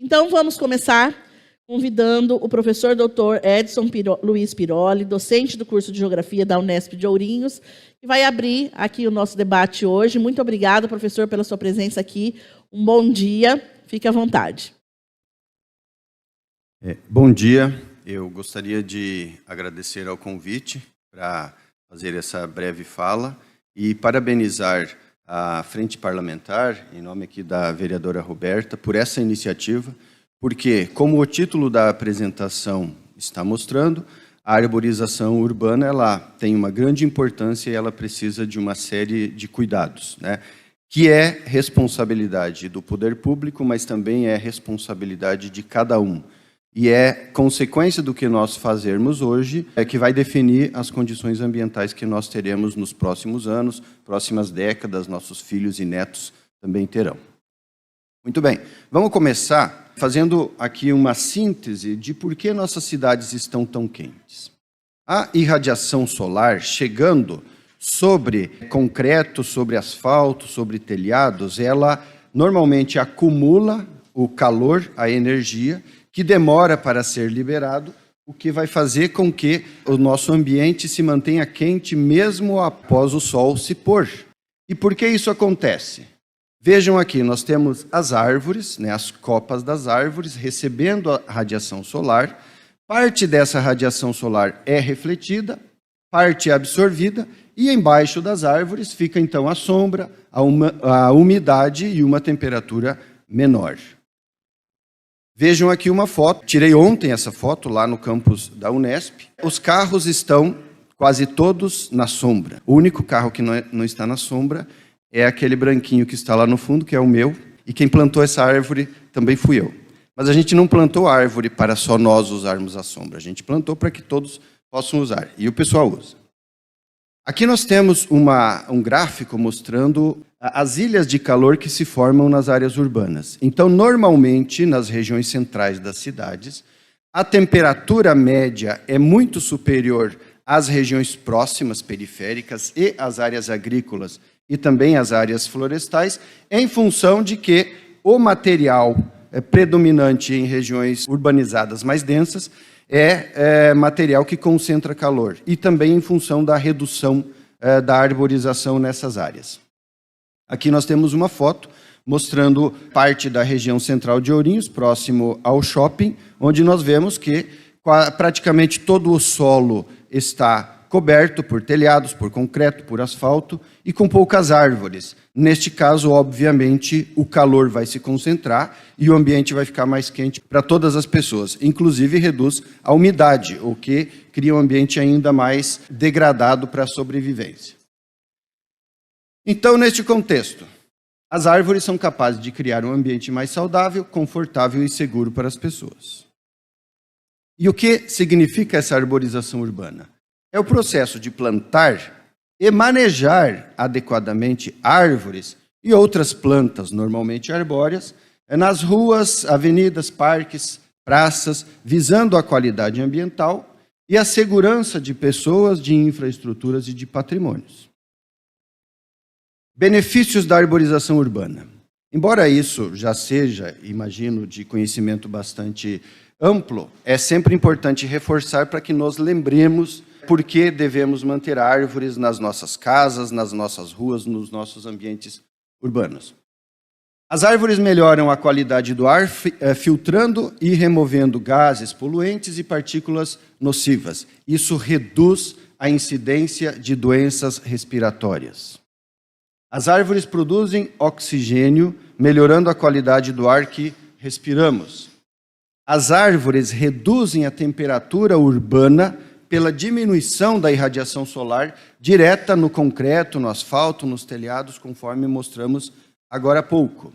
Então, vamos começar convidando o professor Dr. Edson Luiz Piroli, docente do curso de Geografia da Unesp de Ourinhos, que vai abrir aqui o nosso debate hoje. Muito obrigada, professor, pela sua presença aqui. Um bom dia. Fique à vontade. Bom dia. Eu gostaria de agradecer ao convite para fazer essa breve fala e parabenizar a Frente Parlamentar, em nome aqui da vereadora Roberta, por essa iniciativa, porque, como o título da apresentação está mostrando, a arborização urbana ela tem uma grande importância e ela precisa de uma série de cuidados, né? Que é responsabilidade do poder público, mas também é responsabilidade de cada um. E é consequência do que nós fazermos hoje que vai definir as condições ambientais que nós teremos nos próximos anos, próximas décadas, nossos filhos e netos também terão. Muito bem, vamos começar fazendo aqui uma síntese de por que nossas cidades estão tão quentes. A irradiação solar chegando sobre concreto, sobre asfalto, sobre telhados, ela normalmente acumula o calor, a energia, que demora para ser liberado, o que vai fazer com que o nosso ambiente se mantenha quente mesmo após o sol se pôr. E por que isso acontece? Vejam aqui, nós temos as árvores, né, as copas das árvores, recebendo a radiação solar. Parte dessa radiação solar é refletida, parte é absorvida, e embaixo das árvores fica então a sombra, a umidade e uma temperatura menor. Vejam aqui uma foto, tirei ontem essa foto lá no campus da Unesp. Os carros estão quase todos na sombra. O único carro que não está na sombra é aquele branquinho que está lá no fundo, que é o meu, e quem plantou essa árvore também fui eu. Mas a gente não plantou a árvore para só nós usarmos a sombra, a gente plantou para que todos possam usar, e o pessoal usa. Aqui nós temos um gráfico mostrando as ilhas de calor que se formam nas áreas urbanas. Então, normalmente, nas regiões centrais das cidades, a temperatura média é muito superior às regiões próximas, periféricas, e às áreas agrícolas, e também às áreas florestais, em função de que o material predominante em regiões urbanizadas mais densas é material que concentra calor, e também em função da redução da arborização nessas áreas. Aqui nós temos uma foto mostrando parte da região central de Ourinhos, próximo ao shopping, onde nós vemos que praticamente todo o solo está coberto por telhados, por concreto, por asfalto e com poucas árvores. Neste caso, obviamente, o calor vai se concentrar e o ambiente vai ficar mais quente para todas as pessoas. Inclusive, reduz a umidade, o que cria um ambiente ainda mais degradado para a sobrevivência. Então, neste contexto, as árvores são capazes de criar um ambiente mais saudável, confortável e seguro para as pessoas. E o que significa essa arborização urbana? É o processo de plantar e manejar adequadamente árvores e outras plantas, normalmente arbóreas, nas ruas, avenidas, parques, praças, visando a qualidade ambiental e a segurança de pessoas, de infraestruturas e de patrimônios. Benefícios da arborização urbana. Embora isso já seja, imagino, de conhecimento bastante amplo, é sempre importante reforçar para que nós lembremos por que devemos manter árvores nas nossas casas, nas nossas ruas, nos nossos ambientes urbanos. As árvores melhoram a qualidade do ar, filtrando e removendo gases poluentes e partículas nocivas. Isso reduz a incidência de doenças respiratórias. As árvores produzem oxigênio, melhorando a qualidade do ar que respiramos. As árvores reduzem a temperatura urbana pela diminuição da irradiação solar direta no concreto, no asfalto, nos telhados, conforme mostramos agora há pouco.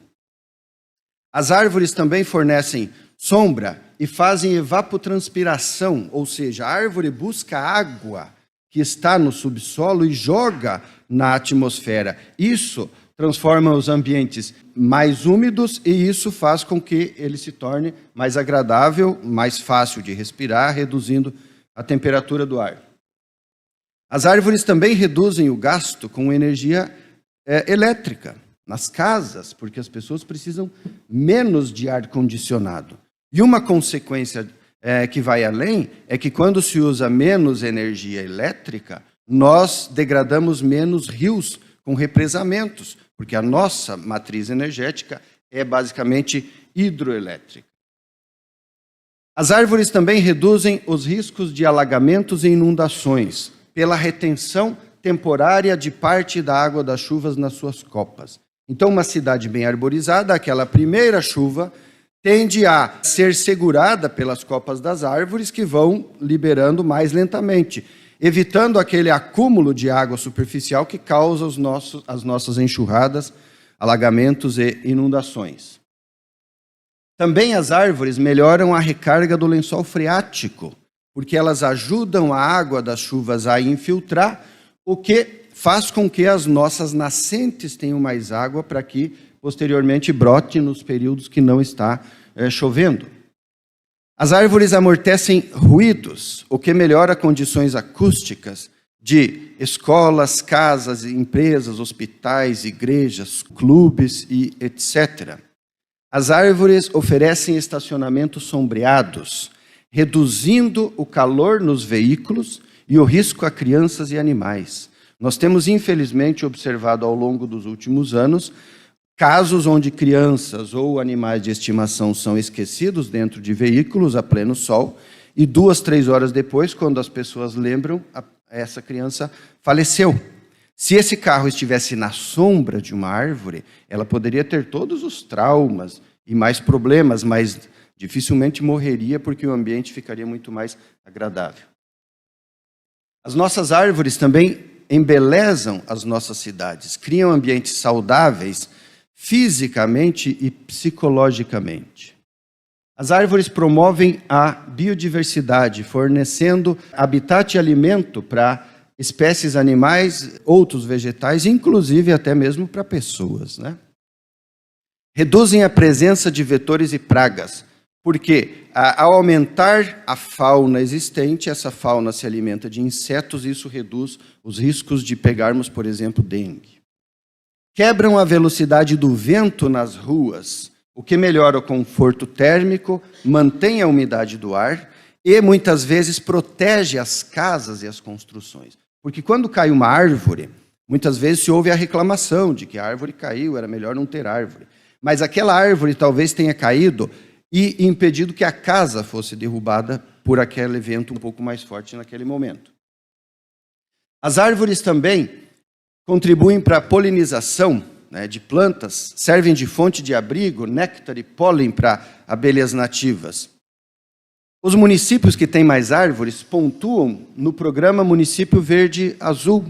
As árvores também fornecem sombra e fazem evapotranspiração, ou seja, a árvore busca água que está no subsolo e joga na atmosfera. Isso transforma os ambientes mais úmidos e isso faz com que ele se torne mais agradável, mais fácil de respirar, reduzindo a temperatura do ar. As árvores também reduzem o gasto com energia elétrica. nas casas, porque as pessoas precisam menos de ar-condicionado. E uma consequência que vai além é que quando se usa menos energia elétrica, nós degradamos menos rios com represamentos, porque a nossa matriz energética é basicamente hidroelétrica. As árvores também reduzem os riscos de alagamentos e inundações pela retenção temporária de parte da água das chuvas nas suas copas. Então, uma cidade bem arborizada, aquela primeira chuva, tende a ser segurada pelas copas das árvores que vão liberando mais lentamente, evitando aquele acúmulo de água superficial que causa as nossas enxurradas, alagamentos e inundações. Também as árvores melhoram a recarga do lençol freático, porque elas ajudam a água das chuvas a infiltrar, o que faz com que as nossas nascentes tenham mais água para que, posteriormente, brote nos períodos que não está chovendo. As árvores amortecem ruídos, o que melhora condições acústicas de escolas, casas, empresas, hospitais, igrejas, clubes e etc. As árvores oferecem estacionamentos sombreados, reduzindo o calor nos veículos e o risco a crianças e animais. Nós temos, infelizmente, observado ao longo dos últimos anos casos onde crianças ou animais de estimação são esquecidos dentro de veículos a pleno sol e 2, 3 horas depois, quando as pessoas lembram, essa criança faleceu. Se esse carro estivesse na sombra de uma árvore, ela poderia ter todos os traumas e mais problemas, mas dificilmente morreria porque o ambiente ficaria muito mais agradável. As nossas árvores também embelezam as nossas cidades, criam ambientes saudáveis fisicamente e psicologicamente. As árvores promovem a biodiversidade, fornecendo habitat e alimento para espécies animais, outros vegetais, inclusive até mesmo para pessoas, né? Reduzem a presença de vetores e pragas, porque ao aumentar a fauna existente, essa fauna se alimenta de insetos e isso reduz os riscos de pegarmos, por exemplo, dengue. Quebram a velocidade do vento nas ruas, o que melhora o conforto térmico, mantém a umidade do ar e, muitas vezes, protege as casas e as construções. Porque quando cai uma árvore, muitas vezes se ouve a reclamação de que a árvore caiu, era melhor não ter árvore. Mas aquela árvore talvez tenha caído e impedido que a casa fosse derrubada por aquele evento um pouco mais forte naquele momento. As árvores também contribuem para a polinização, né, de plantas, servem de fonte de abrigo, néctar e pólen para abelhas nativas. Os municípios que têm mais árvores pontuam no programa Município Verde Azul,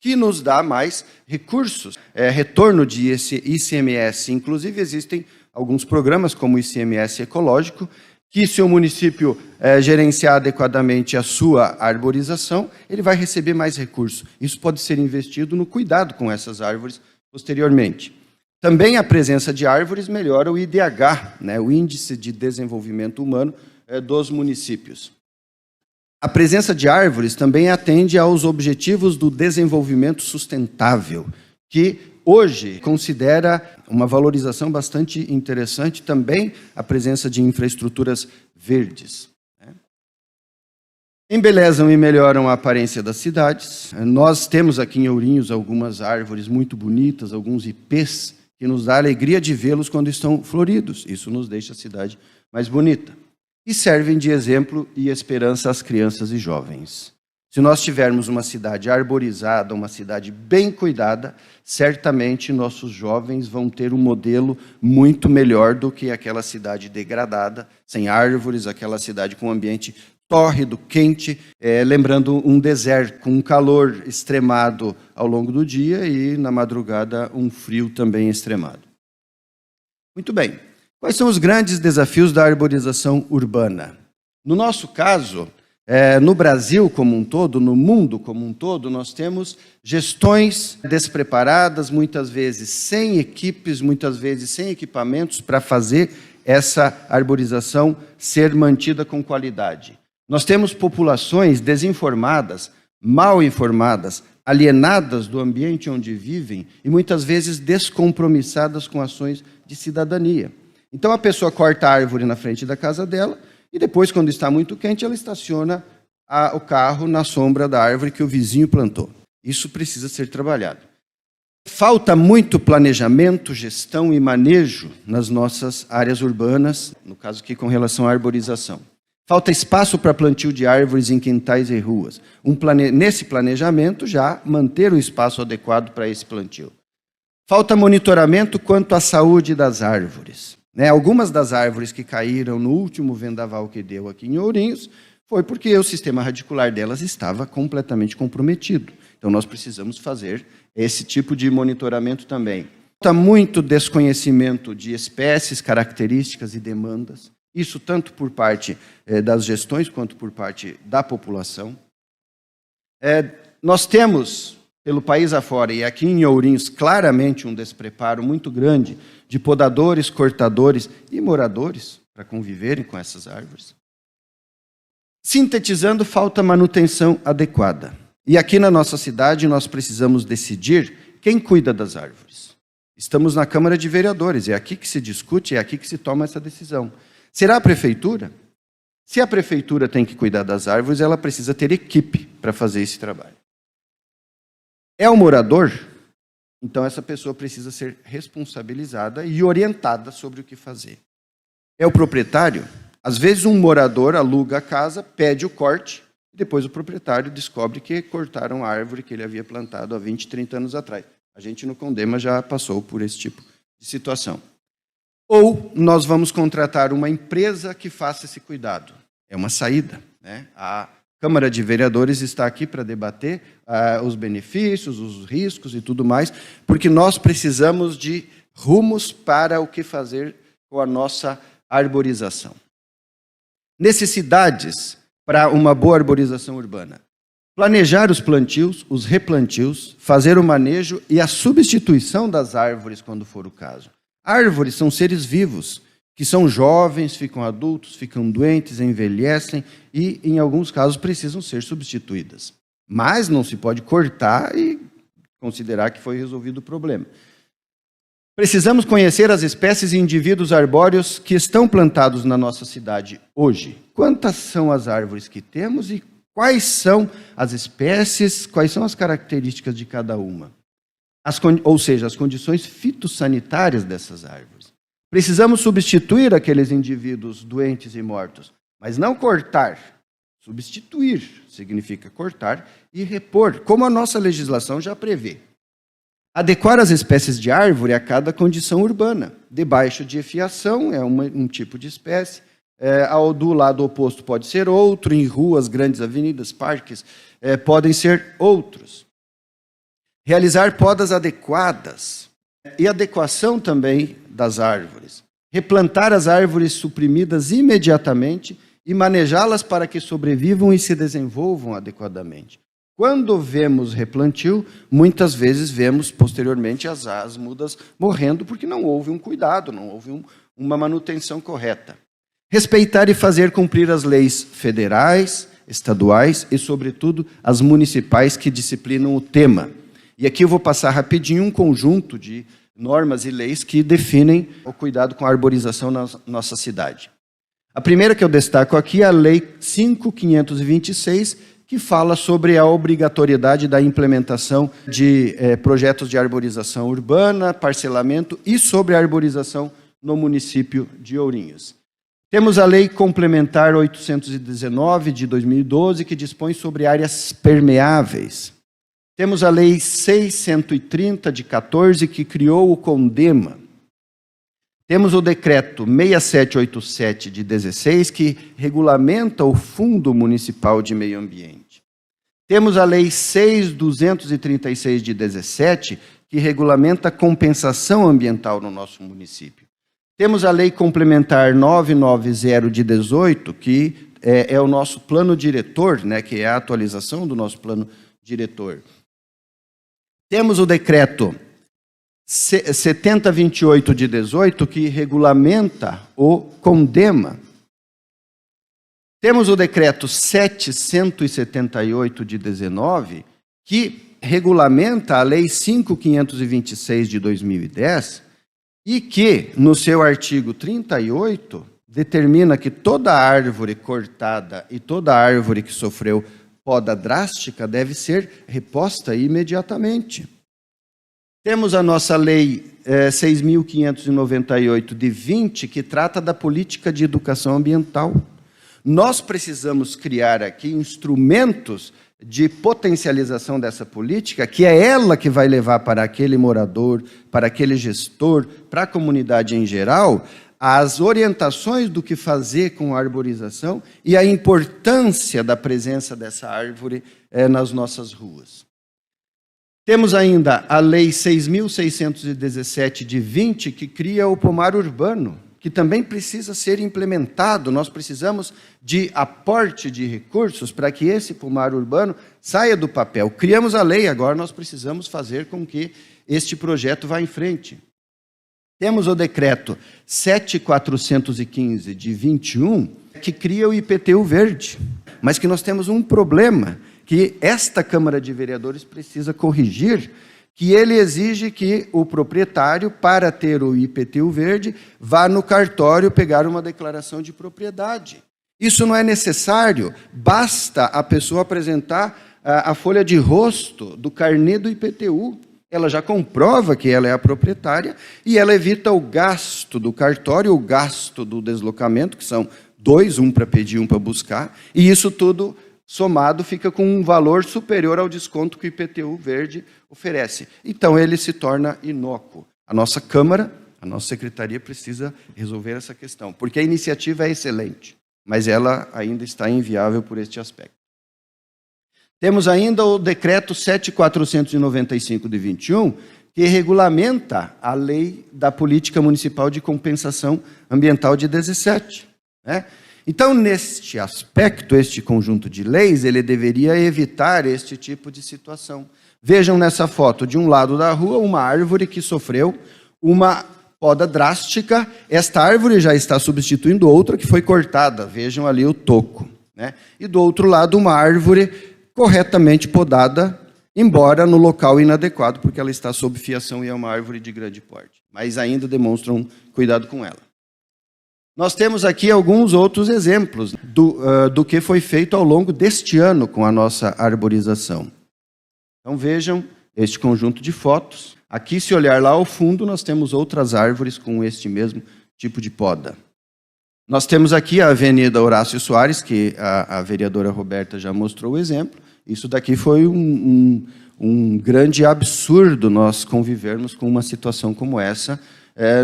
que nos dá mais recursos, retorno de ICMS. Inclusive, existem alguns programas, como o ICMS ecológico, que se o município gerenciar adequadamente a sua arborização, ele vai receber mais recursos. Isso pode ser investido no cuidado com essas árvores posteriormente. Também a presença de árvores melhora o IDH, né, o Índice de Desenvolvimento Humano dos municípios. A presença de árvores também atende aos objetivos do desenvolvimento sustentável, que hoje considera uma valorização bastante interessante também a presença de infraestruturas verdes. Embelezam e melhoram a aparência das cidades. Nós temos aqui em Ourinhos algumas árvores muito bonitas, alguns ipês, que nos dá alegria de vê-los quando estão floridos. Isso nos deixa a cidade mais bonita. E servem de exemplo e esperança às crianças e jovens. Se nós tivermos uma cidade arborizada, uma cidade bem cuidada, certamente nossos jovens vão ter um modelo muito melhor do que aquela cidade degradada, sem árvores, aquela cidade com um ambiente tórrido, quente, lembrando um deserto com um calor extremado ao longo do dia e, na madrugada, um frio também extremado. Muito bem. Quais são os grandes desafios da arborização urbana? No nosso caso, no Brasil como um todo, no mundo como um todo, nós temos gestões despreparadas, muitas vezes sem equipes, muitas vezes sem equipamentos para fazer essa arborização ser mantida com qualidade. Nós temos populações desinformadas, mal informadas, alienadas do ambiente onde vivem e muitas vezes descompromissadas com ações de cidadania. Então a pessoa corta a árvore na frente da casa dela e depois, quando está muito quente, ela estaciona o carro na sombra da árvore que o vizinho plantou. Isso precisa ser trabalhado. Falta muito planejamento, gestão e manejo nas nossas áreas urbanas, no caso aqui com relação à arborização. Falta espaço para plantio de árvores em quintais e ruas. Nesse planejamento, já manter o espaço adequado para esse plantio. Falta monitoramento quanto à saúde das árvores. Algumas das árvores que caíram no último vendaval que deu aqui em Ourinhos foi porque o sistema radicular delas estava completamente comprometido. Então, nós precisamos fazer esse tipo de monitoramento também. Falta muito desconhecimento de espécies, características e demandas. Isso tanto por parte das gestões quanto por parte da população. Nós temos, pelo país afora, e aqui em Ourinhos, claramente um despreparo muito grande de podadores, cortadores e moradores para conviverem com essas árvores. Sintetizando, falta manutenção adequada. E aqui na nossa cidade nós precisamos decidir quem cuida das árvores. Estamos na Câmara de Vereadores, é aqui que se discute, é aqui que se toma essa decisão. Será a prefeitura? Se a prefeitura tem que cuidar das árvores, ela precisa ter equipe para fazer esse trabalho. É o morador? Então essa pessoa precisa ser responsabilizada e orientada sobre o que fazer. É o proprietário? Às vezes um morador aluga a casa, pede o corte, e depois o proprietário descobre que cortaram a árvore que ele havia plantado há 20, 30 anos atrás. A gente no Condema já passou por esse tipo de situação. Ou nós vamos contratar uma empresa que faça esse cuidado. É uma saída, A Câmara de Vereadores está aqui para debater os benefícios, os riscos e tudo mais, porque nós precisamos de rumos para o que fazer com a nossa arborização. Necessidades para uma boa arborização urbana. Planejar os plantios, os replantios, fazer o manejo e a substituição das árvores quando for o caso. Árvores são seres vivos, que são jovens, ficam adultos, ficam doentes, envelhecem e, em alguns casos, precisam ser substituídas. Mas não se pode cortar e considerar que foi resolvido o problema. Precisamos conhecer as espécies e indivíduos arbóreos que estão plantados na nossa cidade hoje. Quantas são as árvores que temos e quais são as espécies, quais são as características de cada uma? Ou seja, as condições fitossanitárias dessas árvores. Precisamos substituir aqueles indivíduos doentes e mortos, mas não cortar. Substituir significa cortar e repor, como a nossa legislação já prevê. Adequar as espécies de árvore a cada condição urbana. Debaixo de efiação é um tipo de espécie, do lado oposto pode ser outro, em ruas, grandes avenidas, parques, podem ser outros. Realizar podas adequadas e adequação também das árvores. Replantar as árvores suprimidas imediatamente e manejá-las para que sobrevivam e se desenvolvam adequadamente. Quando vemos replantio, muitas vezes vemos posteriormente as mudas morrendo porque não houve um cuidado, não houve uma manutenção correta. Respeitar e fazer cumprir as leis federais, estaduais e, sobretudo, as municipais que disciplinam o tema. E aqui eu vou passar rapidinho um conjunto de normas e leis que definem o cuidado com a arborização na nossa cidade. A primeira que eu destaco aqui é a Lei 5.526, que fala sobre a obrigatoriedade da implementação de projetos de arborização urbana, parcelamento e sobre a arborização no município de Ourinhos. Temos a Lei Complementar 819, de 2012, que dispõe sobre áreas permeáveis. Temos a Lei 630, de 14, que criou o Condema. Temos o Decreto 6787, de 16, que regulamenta o Fundo Municipal de Meio Ambiente. Temos a Lei 6.236, de 17, que regulamenta a compensação ambiental no nosso município. Temos a Lei Complementar 990, de 18, que é o nosso plano diretor, que é a atualização do nosso plano diretor. Temos o Decreto 7028, de 18, que regulamenta o Condema. Temos o Decreto 778, de 19, que regulamenta a Lei 5.526 de 2010 e que, no seu artigo 38, determina que toda árvore cortada e toda árvore que sofreu poda drástica deve ser reposta imediatamente. Temos a nossa Lei 6.598 de 20, que trata da política de educação ambiental. Nós precisamos criar aqui instrumentos de potencialização dessa política, que é ela que vai levar para aquele morador, para aquele gestor, para a comunidade em geral, as orientações do que fazer com a arborização e a importância da presença dessa árvore nas nossas ruas. Temos ainda a Lei 6.617 de 20, que cria o pomar urbano, que também precisa ser implementado. Nós precisamos de aporte de recursos para que esse pomar urbano saia do papel. Criamos a lei, agora nós precisamos fazer com que este projeto vá em frente. Temos o decreto 7.415 de 21, que cria o IPTU verde, mas que nós temos um problema, que esta Câmara de Vereadores precisa corrigir, que ele exige que o proprietário, para ter o IPTU verde, vá no cartório pegar uma declaração de propriedade. Isso não é necessário, basta a pessoa apresentar a folha de rosto do carnê do IPTU. Ela já comprova que ela é a proprietária e ela evita o gasto do cartório, o gasto do deslocamento, que são dois, um para pedir, um para buscar, e isso tudo somado fica com um valor superior ao desconto que o IPTU verde oferece. Então, ele se torna inócuo. A nossa Câmara, a nossa Secretaria precisa resolver essa questão, porque a iniciativa é excelente, mas ela ainda está inviável por este aspecto. Temos ainda o Decreto 7.495 de 21, que regulamenta a Lei da Política Municipal de Compensação Ambiental de 17, né? Então, neste aspecto, este conjunto de leis, ele deveria evitar este tipo de situação. Vejam nessa foto, de um lado da rua, uma árvore que sofreu uma poda drástica. Esta árvore já está substituindo outra que foi cortada. Vejam ali o toco, né? E do outro lado, uma árvore corretamente podada, embora no local inadequado, porque ela está sob fiação e é uma árvore de grande porte. Mas ainda demonstram cuidado com ela. Nós temos aqui alguns outros exemplos do que foi feito ao longo deste ano com a nossa arborização. Então vejam este conjunto de fotos. Aqui, se olhar lá ao fundo, nós temos outras árvores com este mesmo tipo de poda. Nós temos aqui a Avenida Horácio Soares, que a vereadora Roberta já mostrou o exemplo. Isso daqui foi um grande absurdo nós convivermos com uma situação como essa,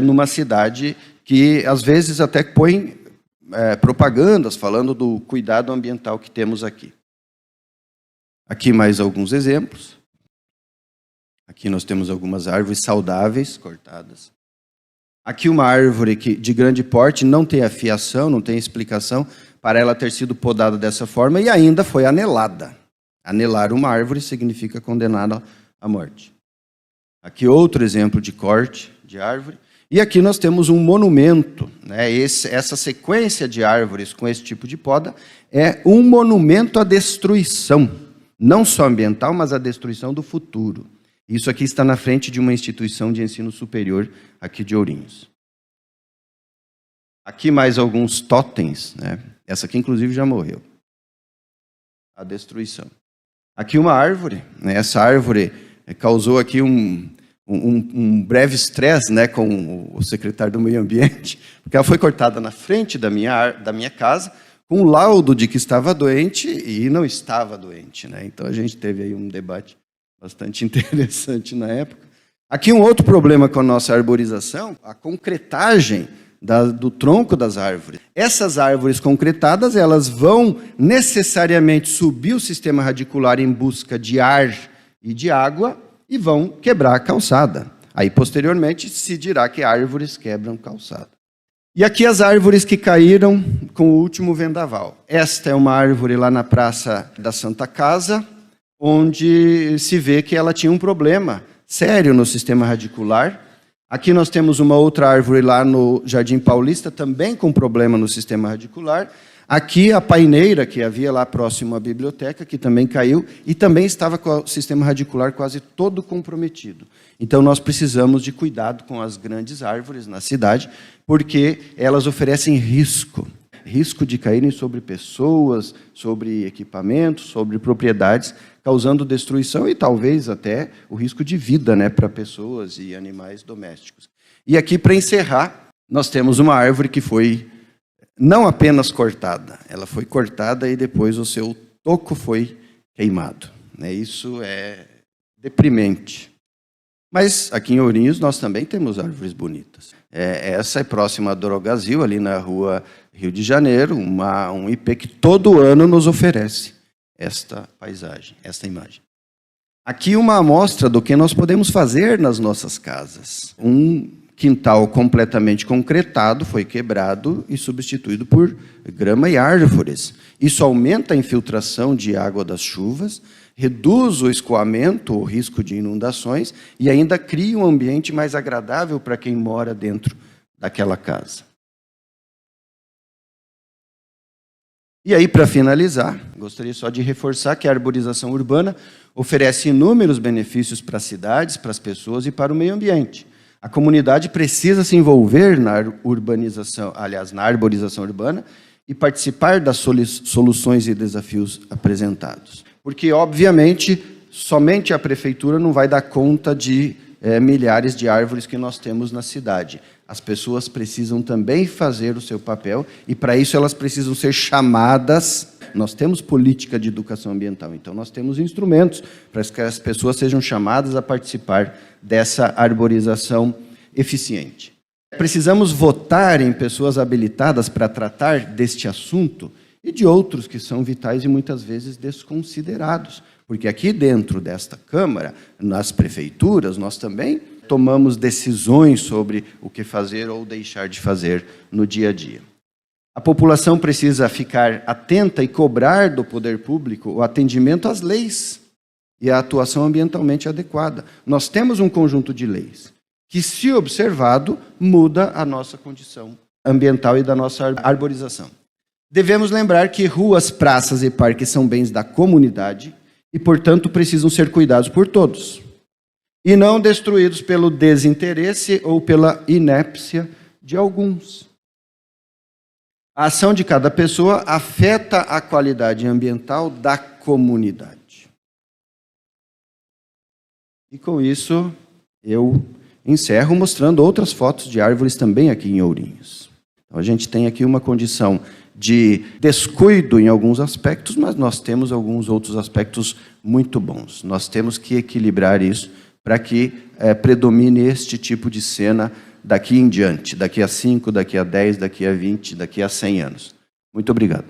numa cidade que, às vezes, até põe propagandas falando do cuidado ambiental que temos aqui. Aqui mais alguns exemplos. Aqui nós temos algumas árvores saudáveis, cortadas. Aqui uma árvore de grande porte, não tem afiação, não tem explicação para ela ter sido podada dessa forma e ainda foi anelada. Anelar uma árvore significa condená-la à morte. Aqui outro exemplo de corte de árvore. E aqui nós temos um monumento, né? Essa sequência de árvores com esse tipo de poda é um monumento à destruição, não só ambiental, mas à destruição do futuro. Isso aqui está na frente de uma instituição de ensino superior aqui de Ourinhos. Aqui mais alguns totens, né? Essa aqui inclusive já morreu. A destruição. Aqui uma árvore, né? Essa árvore causou aqui um breve estresse, né, com o secretário do Meio Ambiente, porque ela foi cortada na frente da minha casa, com um laudo de que estava doente e não estava doente, né? Então a gente teve aí um debate bastante interessante na época. Aqui um outro problema com a nossa arborização, a concretagem do tronco das árvores. Essas árvores concretadas, elas vão necessariamente subir o sistema radicular em busca de ar e de água, e vão quebrar a calçada. Aí, posteriormente, se dirá que árvores quebram calçada. E aqui as árvores que caíram com o último vendaval. Esta é uma árvore lá na Praça da Santa Casa, onde se vê que ela tinha um problema sério no sistema radicular. Aqui nós temos uma outra árvore lá no Jardim Paulista, também com problema no sistema radicular. Aqui a paineira que havia lá próximo à biblioteca, que também caiu, e também estava com o sistema radicular quase todo comprometido. Então nós precisamos de cuidado com as grandes árvores na cidade, porque elas oferecem risco de caírem sobre pessoas, sobre equipamentos, sobre propriedades, causando destruição e talvez até o risco de vida, né, para pessoas e animais domésticos. E aqui, para encerrar, nós temos uma árvore que foi não apenas cortada, ela foi cortada e depois o seu toco foi queimado. Isso é deprimente. Mas aqui em Ourinhos nós também temos árvores bonitas. Essa é próxima a Drogazil, ali na rua Rio de Janeiro, um IP que todo ano nos oferece esta paisagem, esta imagem. Aqui uma amostra do que nós podemos fazer nas nossas casas. Um quintal completamente concretado foi quebrado e substituído por grama e árvores. Isso aumenta a infiltração de água das chuvas, reduz o escoamento, o risco de inundações e ainda cria um ambiente mais agradável para quem mora dentro daquela casa. E aí, para finalizar, gostaria só de reforçar que a arborização urbana oferece inúmeros benefícios para as cidades, para as pessoas e para o meio ambiente. A comunidade precisa se envolver na urbanização, aliás, na arborização urbana e participar das soluções e desafios apresentados. Porque, obviamente, somente a prefeitura não vai dar conta de milhares de árvores que nós temos na cidade. As pessoas precisam também fazer o seu papel e, para isso, elas precisam ser chamadas. Nós temos política de educação ambiental, então nós temos instrumentos para que as pessoas sejam chamadas a participar dessa arborização eficiente. Precisamos votar em pessoas habilitadas para tratar deste assunto e de outros que são vitais e muitas vezes desconsiderados. Porque aqui dentro desta Câmara, nas prefeituras, nós também tomamos decisões sobre o que fazer ou deixar de fazer no dia a dia. A população precisa ficar atenta e cobrar do poder público o atendimento às leis e a atuação ambientalmente adequada. Nós temos um conjunto de leis que, se observado, muda a nossa condição ambiental e da nossa arborização. Devemos lembrar que ruas, praças e parques são bens da comunidade e, portanto, precisam ser cuidados por todos, e não destruídos pelo desinteresse ou pela inépcia de alguns. A ação de cada pessoa afeta a qualidade ambiental da comunidade. E com isso, eu encerro mostrando outras fotos de árvores também aqui em Ourinhos. Então, a gente tem aqui uma condição de descuido em alguns aspectos, mas nós temos alguns outros aspectos muito bons. Nós temos que equilibrar isso para que predomine este tipo de cena daqui em diante, daqui a 5, daqui a 10, daqui a 20, daqui a 100 anos. Muito obrigado.